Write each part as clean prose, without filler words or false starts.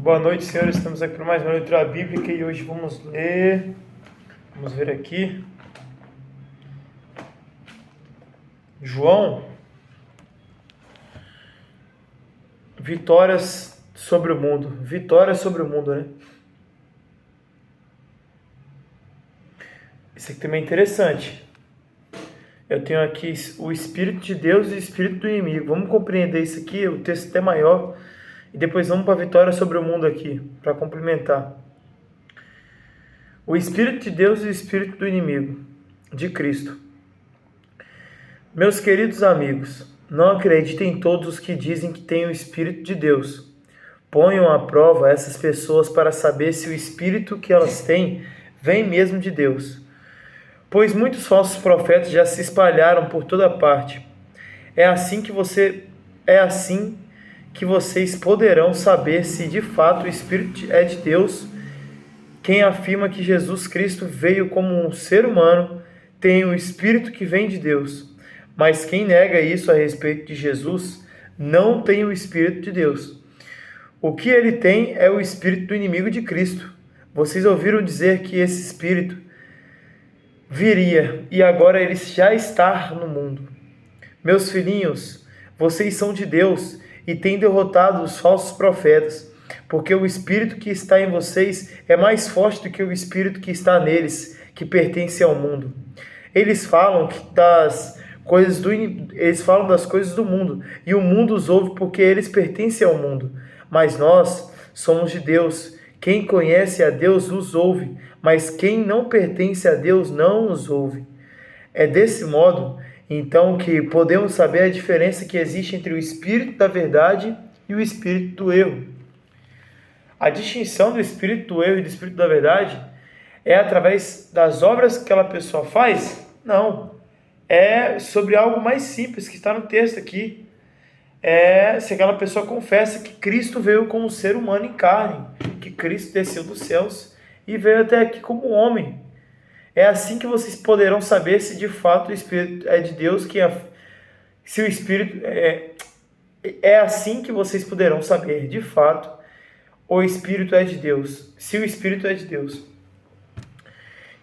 Boa noite, senhores. Estamos aqui para mais uma leitura bíblica e hoje vamos ler. Vamos ver aqui. João. Vitórias sobre o mundo. Vitórias sobre o mundo, né? Isso aqui também é interessante. Eu tenho aqui o Espírito de Deus e o Espírito do inimigo. Vamos compreender isso aqui, o texto é até maior. E depois vamos para a vitória sobre o mundo aqui, para complementar. O Espírito de Deus e o Espírito do inimigo, de Cristo. Meus queridos amigos, não acreditem em todos os que dizem que têm o Espírito de Deus. Ponham à prova essas pessoas para saber se o Espírito que elas têm vem mesmo de Deus. Pois muitos falsos profetas já se espalharam por toda parte. É assim que vocês poderão saber se de fato o Espírito é de Deus. Quem afirma que Jesus Cristo veio como um ser humano tem o Espírito que vem de Deus. Mas quem nega isso a respeito de Jesus não tem o Espírito de Deus. O que ele tem é o Espírito do inimigo de Cristo. Vocês ouviram dizer que esse Espírito viria e agora ele já está no mundo. Meus filhinhos, vocês são de Deus e têm derrotado os falsos profetas, porque o Espírito que está em vocês é mais forte do que o Espírito que está neles, que pertence ao mundo. Eles falam das coisas do mundo, e o mundo os ouve porque eles pertencem ao mundo. Mas nós somos de Deus. Quem conhece a Deus os ouve, mas quem não pertence a Deus não os ouve. É desse modo, então, que podemos saber a diferença que existe entre o Espírito da verdade e o Espírito do erro. A distinção do Espírito do erro e do Espírito da verdade é através das obras que aquela pessoa faz? Não. É sobre algo mais simples que está no texto aqui. É se aquela pessoa confessa que Cristo veio como ser humano em carne, que Cristo desceu dos céus e veio até aqui como homem. É assim que vocês poderão saber se de fato o Espírito é de Deus, se o Espírito é assim que vocês poderão saber de fato o Espírito é de Deus, se o Espírito é de Deus.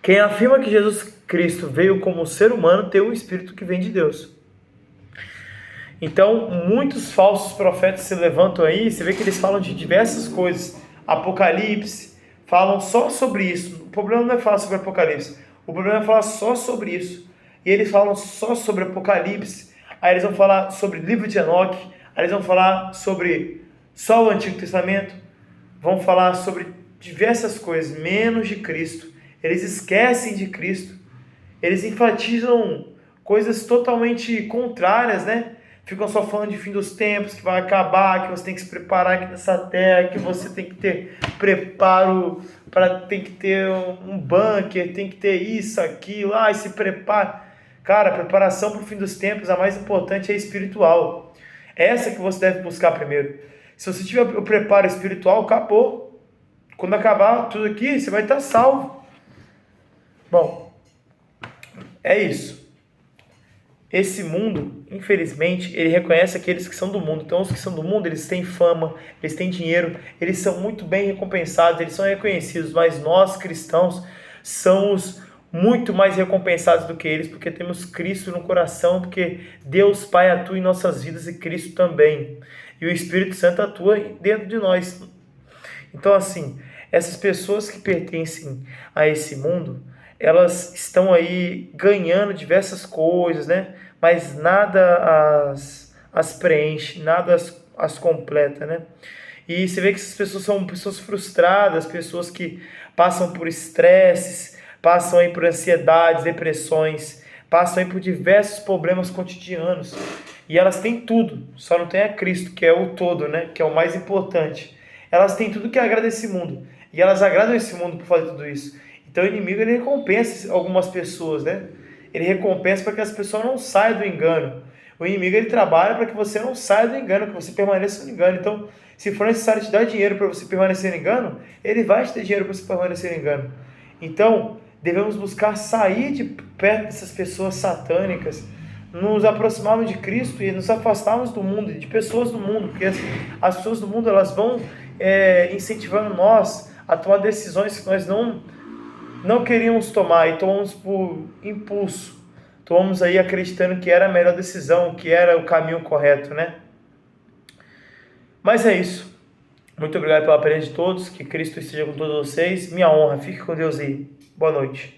Quem afirma que Jesus Cristo veio como ser humano tem um Espírito que vem de Deus. Então, muitos falsos profetas se levantam aí, você vê que eles falam de diversas coisas. Apocalipse, falam só sobre isso. O problema não é falar sobre Apocalipse, o problema é falar só sobre isso. E eles falam só sobre Apocalipse, aí eles vão falar sobre o livro de Enoque, aí eles vão falar sobre só o Antigo Testamento, vão falar sobre diversas coisas, menos de Cristo. Eles esquecem de Cristo, eles enfatizam coisas totalmente contrárias, né? Ficam só falando de fim dos tempos, que vai acabar, que você tem que se preparar aqui nessa terra, que você tem que ter preparo, tem que ter um bunker, tem que ter isso, aquilo, e se prepara. Cara, a preparação para o fim dos tempos, a mais importante é espiritual. Essa que você deve buscar primeiro. Se você tiver o preparo espiritual, acabou. Quando acabar tudo aqui, você vai estar salvo. Bom, é isso. Esse mundo, infelizmente, ele reconhece aqueles que são do mundo. Então, os que são do mundo, eles têm fama, eles têm dinheiro, eles são muito bem recompensados, eles são reconhecidos. Mas nós, cristãos, somos muito mais recompensados do que eles, porque temos Cristo no coração, porque Deus Pai atua em nossas vidas e Cristo também. E o Espírito Santo atua dentro de nós. Então, assim, essas pessoas que pertencem a esse mundo, elas estão aí ganhando diversas coisas, né? Mas nada as preenche, nada as completa, né? E você vê que essas pessoas são pessoas frustradas, pessoas que passam por estresses, passam aí por ansiedades, depressões, passam aí por diversos problemas cotidianos. E elas têm tudo, só não tem a Cristo, que é o todo, né? Que é o mais importante. Elas têm tudo que agrada esse mundo. E elas agradam esse mundo por fazer tudo isso. Então o inimigo, ele recompensa algumas pessoas, né? Ele recompensa para que as pessoas não saiam do engano. O inimigo, ele trabalha para que você não saia do engano, que você permaneça no engano. Então, se for necessário te dar dinheiro para você permanecer no engano, ele vai te dar dinheiro para você permanecer no engano. Então, devemos buscar sair de perto dessas pessoas satânicas, nos aproximarmos de Cristo e nos afastarmos do mundo, de pessoas do mundo, porque as pessoas do mundo, elas vão incentivando nós a tomar decisões que nós não queríamos tomar e tomamos por impulso. Tomamos aí acreditando que era a melhor decisão, que era o caminho correto, né? Mas é isso. Muito obrigado pela presença de todos. Que Cristo esteja com todos vocês. Minha honra. Fique com Deus aí. Boa noite.